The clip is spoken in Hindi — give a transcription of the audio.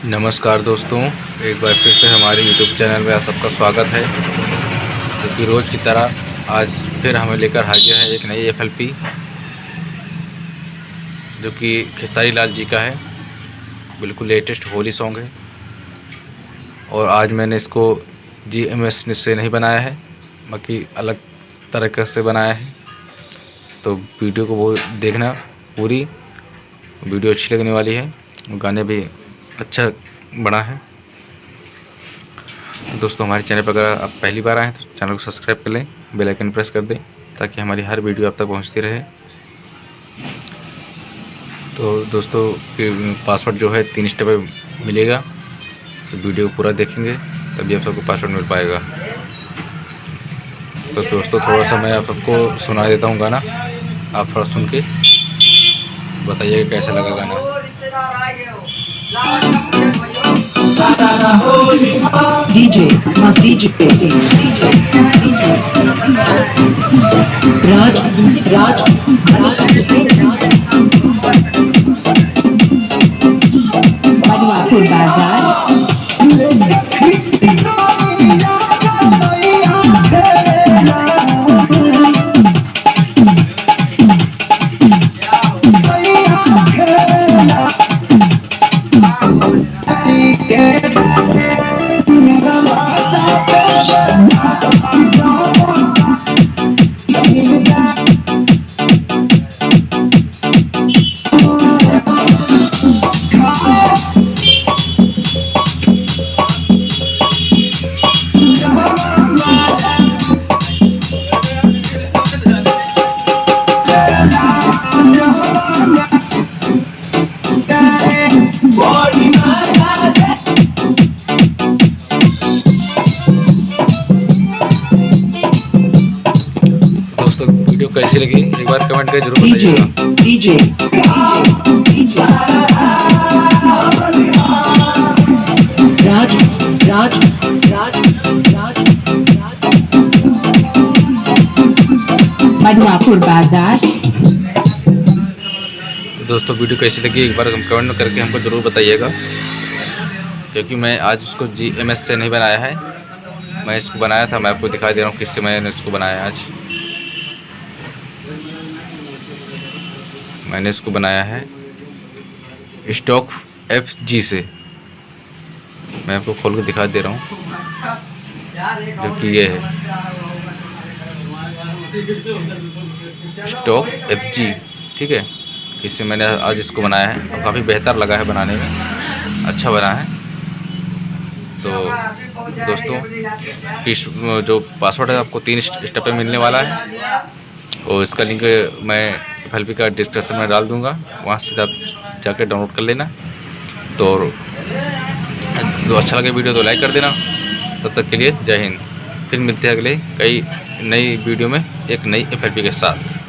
नमस्कार दोस्तों, एक बार फिर से हमारे YouTube चैनल में आप सबका स्वागत है। जो कि रोज़ की तरह आज फिर हमें लेकर हाजिर है एक नई FLP, जो कि खेसारी लाल जी का है। बिल्कुल लेटेस्ट होली सॉन्ग है और आज मैंने इसको GMS से नहीं बनाया है, बाकी अलग तरीके से बनाया है। तो वीडियो को वो देखना, पूरी वीडियो अच्छी लगने वाली है। गाने भी अच्छा बना है। दोस्तों, हमारे चैनल पर अगर आप पहली बार आए हैं तो चैनल को सब्सक्राइब कर लें, बेल आइकन प्रेस कर दें ताकि हमारी हर वीडियो आप तक पहुंचती रहे। तो दोस्तों, पासवर्ड जो है 3 स्टेप में मिलेगा, तो वीडियो को पूरा देखेंगे तभी आप सबको पासवर्ड मिल पाएगा। तो दोस्तों, थोड़ा सा मैं आप सबको सुना देता हूँ गाना, आप थोड़ा सुन के बताइएगा कैसा लगा गाना। DJ, Mas DJ, Raj, Badwapur Bazar. दोस्तों, वीडियो कैसी लगी एक बार कमेंट करके जरूर DJ, बताइएगा। Raj. Badwapur Bazar. तो दोस्तों, वीडियो कैसी लगी एक बार कमेंट करके हमको ज़रूर बताइएगा, क्योंकि मैं आज उसको GMS से नहीं बनाया है। मैं इसको बनाया था, मैं आपको दिखा दे रहा हूँ किससे मैंने इसको बनाया। आज मैंने इसको बनाया है स्टॉक FG से। मैं आपको खोल के दिखा दे रहा हूँ, जो कि ये है स्टॉक FG, ठीक है। इससे मैंने आज इसको बनाया है और काफ़ी बेहतर लगा है बनाने में, अच्छा बना है। तो दोस्तों, जो पासवर्ड है आपको 3 स्टेप में मिलने वाला है, और इसका लिंक मैं FLP का डिस्क्रिप्शन में डाल दूंगा, वहाँ से आप जाकर डाउनलोड कर लेना। तो अच्छा लगे वीडियो तो लाइक कर देना। तब तक के लिए जय हिंद। फिर मिलते हैं अगले कई नई वीडियो में एक नई FLP के साथ।